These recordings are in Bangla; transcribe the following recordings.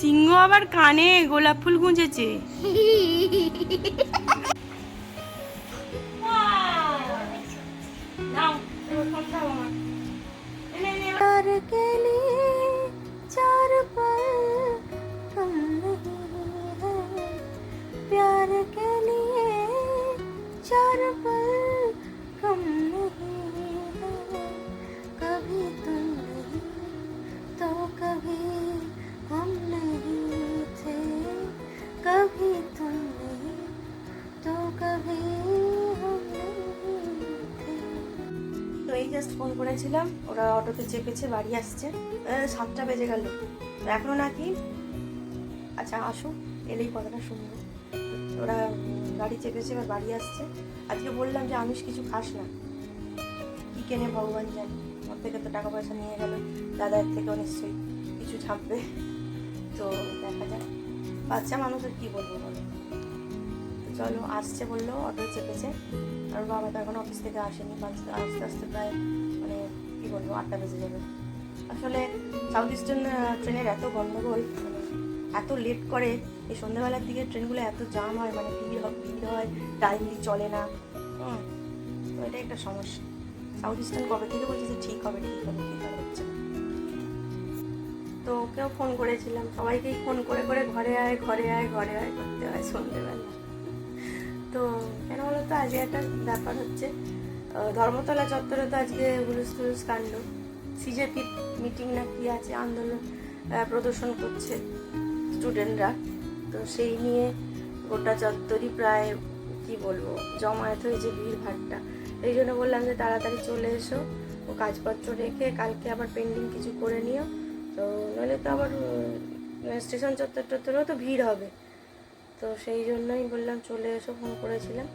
সিংহ আবার কানে গোলাপ ফুল গুঁজেছে। प्यार के लिए चार पल कम नहीं है, प्यार के लिए चार पल कम नहीं है, कभी तुम नहीं तो कभी हम नहीं थे, कभी तुम नहीं तो कभी हम नहीं थे। তো এই জাস্ট ফোন করেছিলাম, ওরা অটোতে চেপেছে, বাড়ি আসছে। 7টা বেজে গেল এখনো নাকি। আচ্ছা আসুক, এলেই কথাটা শুনবো। ওরা গাড়ি চেপেছে, এবার বাড়ি আসছে। আজকে বললাম যে আমিষ কিছু খাস না, কী কেনে ভগবান জানে। ওর থেকে তো টাকা পয়সা নিয়ে গেল, দাদার থেকেও নিশ্চয়ই কিছু ছাপবে। তো দেখা যাক, বাচ্চা মানুষের কী বলবো বলো। তো চলো, আসছে বললো, অটো চেপেছে। আর বাবা তো এখন অফিস থেকে আসেনি, আস্তে আস্তে প্রায় মানে কী বলবো 8টা বেজে যাবে। আসলে সাউথ ইস্টার্ন ট্রেনের এত গণ্ডগোল, মানে এত লেট করে। এই সন্ধ্যাবেলার দিকে ট্রেনগুলো এত জাম হয়, মানে ভিড় হয়, টাইমলি চলে না। তো এটাই একটা সমস্যা। সাউথ ইস্টার্ন কবে থেকে বলছে যে ঠিক হবে হচ্ছে না। তো ওকেও ফোন করেছিলাম, সবাইকেই ফোন করে ঘরে আয় করতে হয় সন্ধ্যেবেলা। তো কেন বলো তো, আজকে একটা ব্যাপার হচ্ছে, ধর্মতলা চত্বরে তো আজকে হুলুস কাণ্ড। সিজেপি মিটিং না কি আছে, আন্দোলন প্রদর্শন করছে স্টুডেন্টরা। তো সেই নিয়ে গোটা চত্বরই প্রায় কি বলবো জমায়েত হয়েছে, ভিড় ভাট্টা। এই জন্য বললাম যে তাড়াতাড়ি চলে এসো, ও কাজপত্র রেখে কালকে আবার পেন্ডিং কিছু করে নিও। তো নইলে তো আবার স্টেশন চত্বরেও তো ভিড় হবে। তো সেই জন্যই বললাম চলে এসো, ফোন করেছিলাম।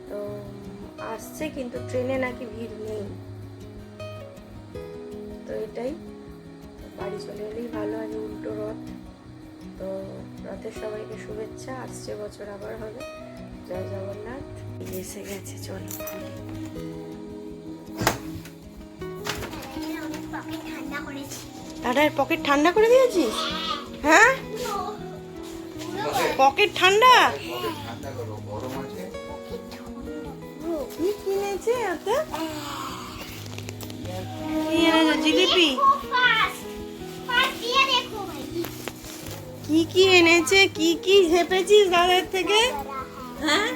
তো আসছে, কিন্তু ট্রেনে নাকি ভিড় নেই। তো এটাই, বাড়ি চলে এলেই ভালো। আজ উল্টো রথ, তো রথের সবাইকে শুভেচ্ছা। আসছে বছর আবার হবে। জয় জগন্নাথ। এসে গেছে, চলো খুলি। দাদার পকেট ঠান্ডা করে দিয়েছিস? হ্যাঁ, পকেট ঠান্ডা। কি কিনেছে ওতে? কি এনেছে? জিলিপি? কি এনেছে? কি ঝেপেছিস দাদার থেকে? হ্যাঁ,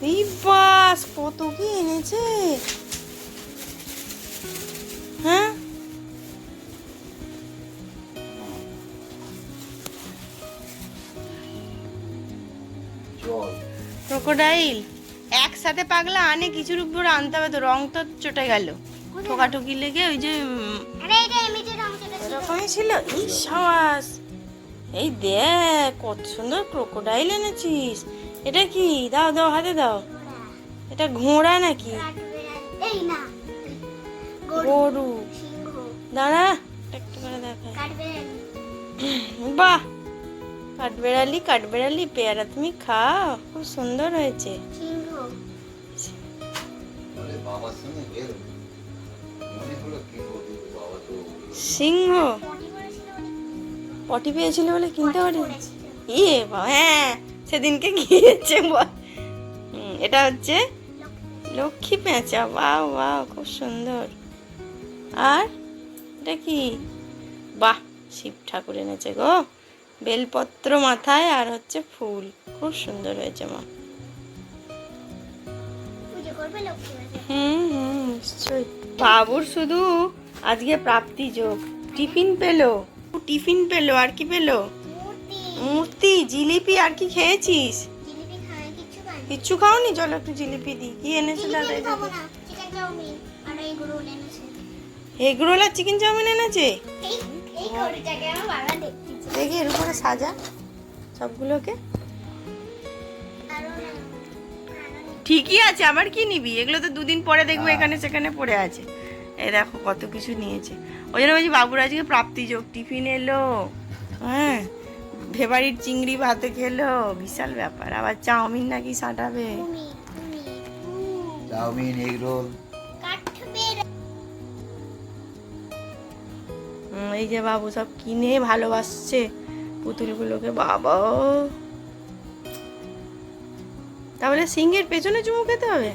এই বাস কত কি এনেছে। হ্যাঁ, ক্রোকোডাইল একসাথে পাগলা আনে, কিছুর উপর আনতে হবে তো। রং তো চটে গেল, ঠোকাঠুকি লেগে। ওই যে এরকমই ছিল। এই সাবাস, এই দেখ কত সুন্দর ক্রোকোডাইল এনেছিস। এটা কি? দাও হাতে দাও। এটা ঘোড়া নাকি? গরু। দাঁড়া একটু করে দেখায়। বাহ, কাঠবেড়ালি পেয়ারা তুমি খাও, খুব সুন্দর হয়েছে। সিংহ পটি পেয়েছিল বলে কিনতে পারি। হ্যাঁ, সেদিনকে গিয়েছে বল। এটা হচ্ছে লক্ষ্মী পেঁচা। বাহ, খুব সুন্দর। আর এটা কি? বাহ, শিব ঠাকুর এনেছে গো, বেলপত্র মাথায়, আর হচ্ছে ফুল। খুব সুন্দর হয়েছে মা। নিশ্চয়ই। বাবুর শুধু আজকে প্রাপ্তি যোগ। টিফিন পেলো। আর কি পেলো? মূর্তি, জিলিপি। আর কি খেয়েছিস? কিচ্ছু খাওনি? চলো একটু জিলিপি দিই। কি এনেছে দাদা? এগ রোল আর চিকেন চাউমিন এনেছে। দেখি এর উপরে সাজা সবগুলোকে। ঠিকই আছে, আবার কি নিবি? এগুলো তো দুদিন পরে দেখবো এখানে সেখানে পড়ে আছে। এই দেখো কত কিছু নিয়েছে। ওই জন্য বলছি বাবুর আজকে প্রাপ্তি যোগ। টিফিন এলো, হ্যাঁ, ফেভারিট চিংড়ি ভাতে খেলো, বিশাল ব্যাপার। আবার চাউমিন নাকি সাঁটাবে। চাউমিন, এগ রোল, এই যে বাবু সব কিনে ভালোবাসছে পুতুলগুলোকে, বাবা। তাহলে সিংহের পেছনে চুমু খেতে হবে?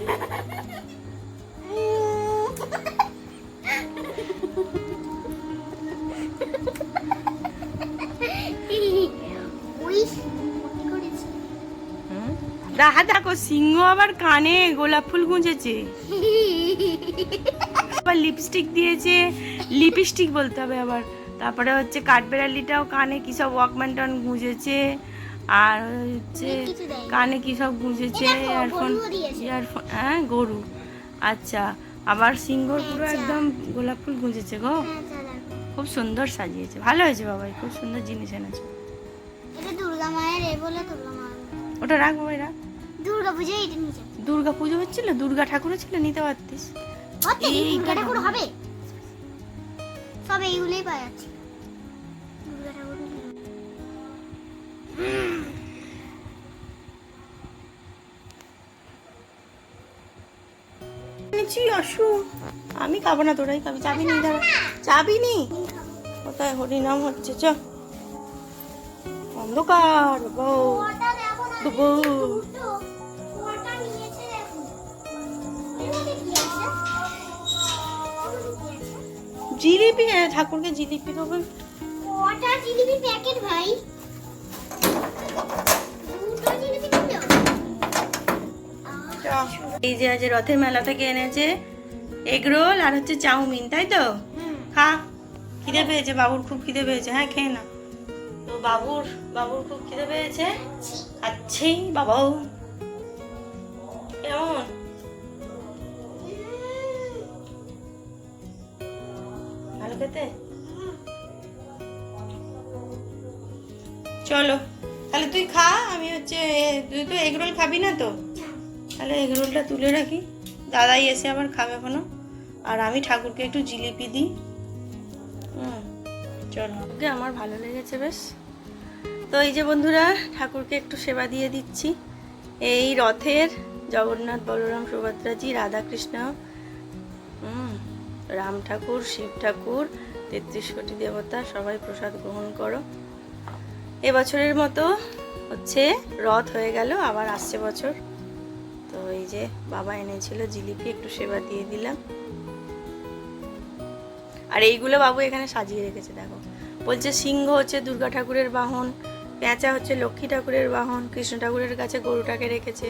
দেখা দেখো, সিংহ আবার কানে গোলাপ ফুল গুঁজেছে, আবার লিপস্টিক দিয়েছে, লিপস্টিক বলতে হবে আবার। তারপরে হচ্ছে কাঠবেড়ালিটাও কানে কি সব ওয়াকম্যানটন গুঁজেছে, আর হচ্ছে কানে কি সব গুঁজেছে, ইয়ারফোন, ইয়ারফোন, হ্যাঁ গরু। আচ্ছা, আবার সিংহর পুরো একদম গোলাপ ফুল গুঁজেছে গো, খুব সুন্দর সাজিয়েছে, ভালো হয়েছে বাবাই, খুব সুন্দর জিনিস এনেছে। এটা দুর্গা মায়ের, এ বলে দুর্গা মায়ের। ওটা রাখ বাবাই, রাখ। দুর্গা পুজো এটা নিচে, দুর্গা পুজো হচ্ছিল, দুর্গা ঠাকুর ছিল, নিতে পারতিস। দুর্গা ঠাকুর হবে, সব এইগুলোই পাওয়া যাচ্ছে। দুর্গা ঠাকুর আসু, আমি খাবো না, তোরাই খাবি। চাবি নি, দাঁড়া, চাবি নি। কোথায় হরিনাম হচ্ছে? চ, অন্ধকার বউ বউ। জিলিপি, ঠাকুরকে জিলিপি দেবো। কটা জিলিপি প্যাকেট ভাই? দুটো জিলিপি দিলো। এই যে আজ রথের মেলা থেকে এনেছে এগরোল আর হচ্ছে চাউমিন, তাই তো? খা, খিদে পেয়েছে বাবুর, খুব খিদে পেয়েছে। হ্যাঁ খেয়ে না। তো বাবুর খুব খিদে পেয়েছে, খাচ্ছি বাবাও। কেমন? ভালো খেতে? চলো তাহলে তুই খা, আমি হচ্ছে, তুই তো এগরোল খাবি না তো, তাহলে এগরোলটা তুলে রাখি, দাদাই এসে আবার খাবে এখনো। আর আমি ঠাকুরকে একটু জিলিপি দিই। চলো, ওকে আমার ভালো লেগেছে বেশ। তো এই যে বন্ধুরা, ঠাকুরকে একটু সেবা দিয়ে দিচ্ছি। এই রথের জগন্নাথ, বলরাম, সুভদ্রাজি, রাধাকৃষ্ণ, রাম ঠাকুর, শিব ঠাকুর, 33 কোটি দেবতা, সবাই প্রসাদ গ্রহণ করো। এবছরের মতো হচ্ছে রথ হয়ে গেল, আবার আসছে বছর। তো এই যে বাবা এনেছিল জিলিপি, একটু সেবা দিয়ে দিলাম। আর এইগুলো বাবু এখানে সাজিয়ে রেখেছে, দেখো। বলছে সিংহ হচ্ছে দুর্গা ঠাকুরের বাহন, পেঁচা হচ্ছে লক্ষ্মী ঠাকুরের বাহন, কৃষ্ণ ঠাকুরের কাছে গরুটাকে রেখেছে,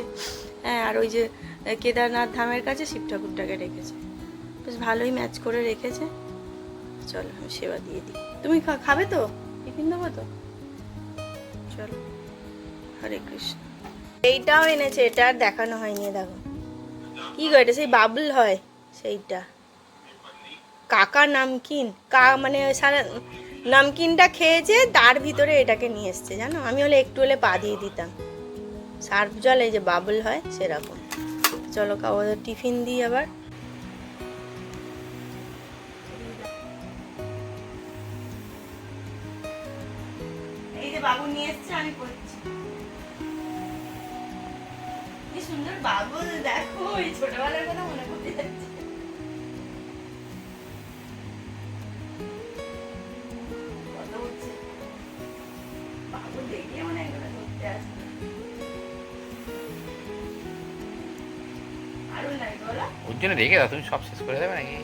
হ্যাঁ, আর ওই যে কেদারনাথ ধামের কাছে শিব ঠাকুরটাকে রেখেছে। বেশ ভালোই ম্যাচ করে রেখেছে। চলো আমি সেবা দিয়ে দিই। তুমি খাবে তো? টিফিন দেবো তো? চলো, হরে কৃষ্ণ। এইটাও এনেছে, এটা আর দেখানো হয়নি, দেখো কি গো, এটা সেই বাবুল হয় সেইটা, কাকা নামকিন, মানে সারা নামকিনটা খেয়েছে, তার ভিতরে এটাকে নিয়ে এসছে, জানো। আমি হলে একটু হলে পা দিয়ে দিতাম। সার্ফ জল, এই যে বাবুল হয় সেরকম। চলো ওদের টিফিন দিই আবার। এই যে বাবু নিয়ে এসছে, আমি করছি। কি সুন্দর বাবু, দেখো, এই ছোটবেলার কথা মনে করতে যাচ্ছে। ওর জন্য রেখে দাও, তুমি সব শেষ করে দেবে নাকি?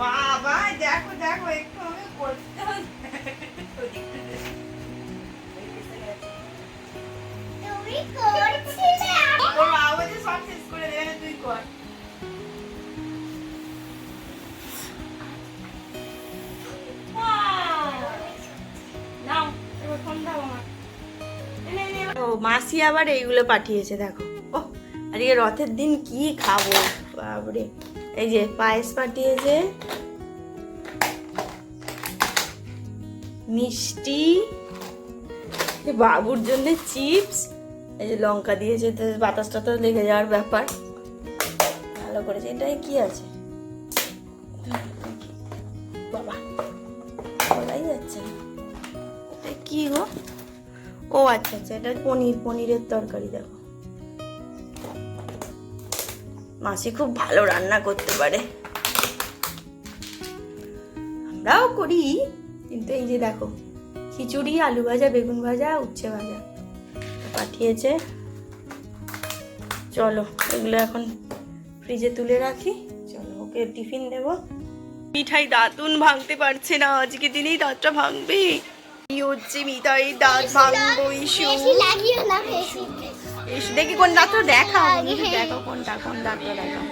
বাবা দেখো দেখো, একটু আমি করতে হবে। তুমি করছিলে, তোর বাবা যে সব শেষ করে দেবে, তুই কর। নাও এবার ফোন দাও আমার। ও মাসি আবার এইগুলো পাঠিয়েছে, দেখো। ও আজকে রথের দিন কি খাবো বাবরে। এই যে পায়েস পাঠিয়েছে, মিষ্টি, বাবুর জন্য চিপস, এই যে লঙ্কা দিয়েছে, বাতাস টাতাস লেগে যাওয়ার ব্যাপার, ভালো করেছে। এটাই কি আছে বাবা, বলাই যাচ্ছে না এটা কি গো। ও আচ্ছা আচ্ছা, এটা পনিরের তরকারি। দেখো মাসি খুব ভালো রান্না করতে পারে, আমরাও করি, কিন্তু এই যে দেখো খিচুড়ি, আলু ভাজা, বেগুন ভাজা, উচ্ছে ভাজা পাঠিয়েছে। চলো এগুলো এখন ফ্রিজে তুলে রাখি। চলো ওকে টিফিন দেব। মিঠাই দাঁতুন ভাঙতে পারছে না, আজকে দিনেই দাঁতটা ভাঙবে। কি হচ্ছে মিঠাই, দাঁত ভাঙবো ইস্যু। বেশি লাগিও না বেশি। দেখি কোন দাঁতটা দেখাও, দেখো কোনটা, কোন দাঁতটা দেখাও।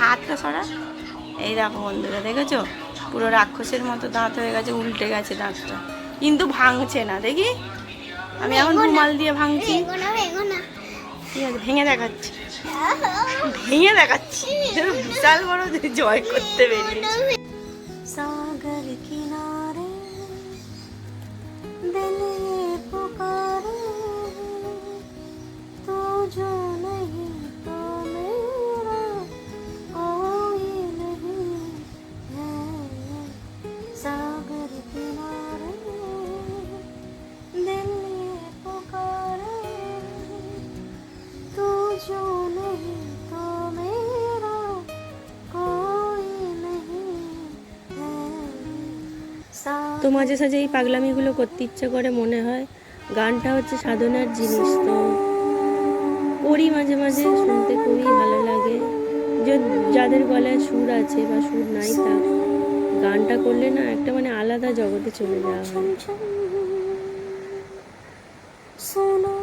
হাতটা সরা। এই দেখো বন্ধুরা, দেখেছো পুরো রাক্ষসের মতো দাঁত হয়ে গেছে, উল্টে গেছে দাঁতটা, কিন্তু ভাঙছে না। দেখি আমি এখন রুমাল দিয়ে ভাঙছি। ঠিক আছে, ভেঙে দেখাচ্ছি, ভেঙে দেখাচ্ছি। বিশাল বড় জয় করতে বেরিয়েছি। সাগর কিনারে দিল পুকারে, তো जो नहीं तो मेरा कोई नहीं है। सागर किनारे दिल पुकारे, तो जो नहीं तो मेरा कोई नहीं है। তো মাঝে সাঝে এই পাগলামিগুলো করতে ইচ্ছে করে, মনে হয় গানটা হচ্ছে সাধনার জিনিস, তো করি মাঝে মাঝে, শুনতে খুবই ভালো লাগে। যাদের গলায় সুর আছে বা সুর নাই, তা গানটা করলে না একটা মানে আলাদা জগতে চলে যাওয়া হয়। সোনা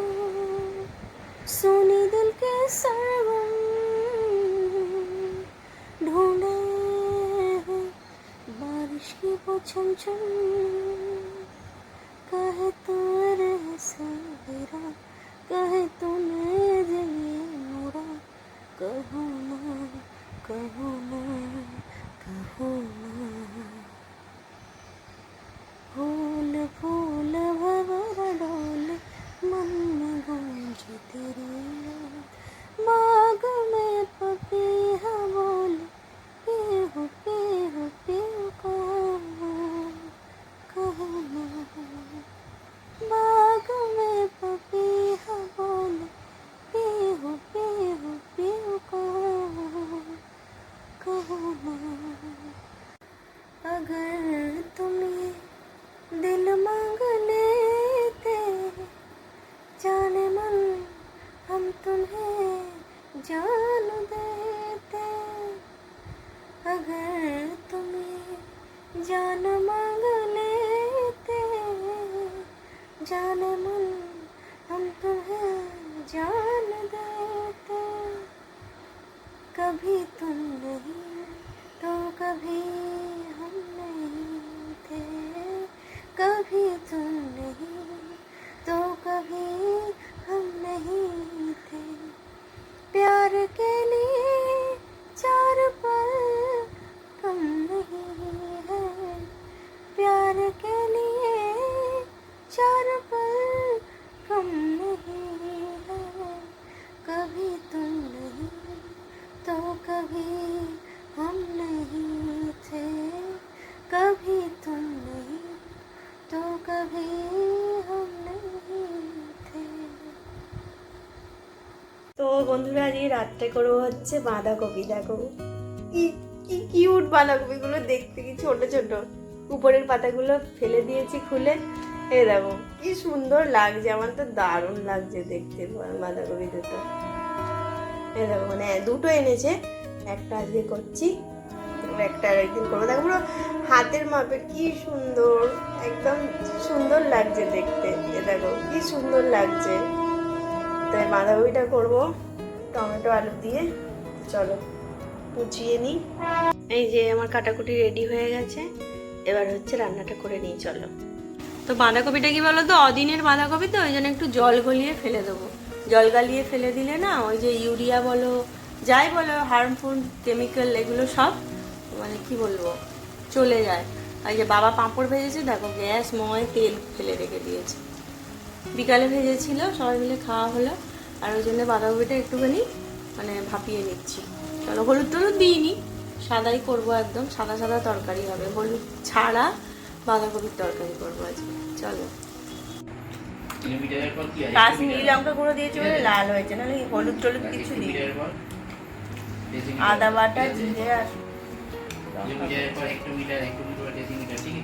সোনি দিল কে সরগম ढूंढे बारिश की वो छमछम, कहे तो रहे सवेरा, कहे तूने जलिए मोरा, कहो ना कहो ना कहो ना। फूल फूल भंवरा डोल, मन में गूंज तेरी याद, बाग में पपीहा बोल, पीहू पीहू पीहू कहो ना। बाग में पपीहा बोल, पीहू पीहू पीहू कहो ना। अगर तुम्हें दिल मांग लेते, जाने मन हम तुम्हें जान देते। अगर तुम्हें जान मांग लेते, जाने मन हम तुम्हें जान देते। कभी तुम नहीं तो कभी हम नहीं थे, कभी तुम नहीं तो कभी हम नहीं थे। प्यार के लिए चार पल कम नहीं है, प्यार के लिए चार पल कम नहीं है। कभी तुम नहीं तो कभी हम नहीं थे, कभी तुम नहीं तो कभी हम नहीं थे। তো বন্ধুরা, আজকে রাত্রে করবো হচ্ছে বাঁধাকপি। দেখো কি কি কিউট বাঁধাকপিগুলো দেখতে, কি ছোট ছোট। উপরের পাতাগুলো ফেলে দিয়েছি খুলে। এই দেখো কি সুন্দর লাগছে, আমার তো দারুণ লাগছে দেখতে বাঁধাকপি দুটো। এই দেখো মানে দুটো এনেছে, একটা আজকে করছি, একটা একদিন করবো। দেখো পুরো হাতের মাপে, কি সুন্দর, একদম সুন্দর লাগছে দেখতে। এ দেখো কি সুন্দর লাগছে। তাই বাঁধাকপিটা করবো টমেটো আলু দিয়ে। চলো কুচিয়ে নিই। এই যে আমার কাটাকুটি রেডি হয়ে গেছে, এবার হচ্ছে রান্নাটা করে নিই। চলো। তো বাঁধাকপিটা কি বলো তো, অদিনের বাঁধাকপি, তো ওই জন্য একটু জল গলিয়ে ফেলে দেবো। জল গালিয়ে ফেলে দিলে না ওই যে ইউরিয়া বলো যাই বলো, হার্মফুল কেমিক্যাল, এগুলো সব মানে কি বলবো চলে যায়। ওই যে বাবা পাঁপড় ভেজেছে, দেখো গ্যাস ময় তেল ফেলে রেখে দিয়েছে। বিকালে ভেজেছিল, সবাই মিলে খাওয়া হলো। আর ওই জন্য বাঁধাকপিটা একটুখানি মানে ভাপিয়ে নিচ্ছি। চলো, হলুদ টলুদ দিইনি, সাদাই করবো, একদম সাদা সাদা তরকারি হবে, হলুদ ছাড়া বাঁধাকপির তরকারি করবো আজকে। চলো। কাশ্মীরি লঙ্কা গুঁড়ো দিয়েছি বলে লাল হয়েছে, নাহলে হলুদ টলুদ কিছু দিই। আদা বাটা, জিরে আর মিটারের পর একটু মিটার ডেসিমিটার ঠিক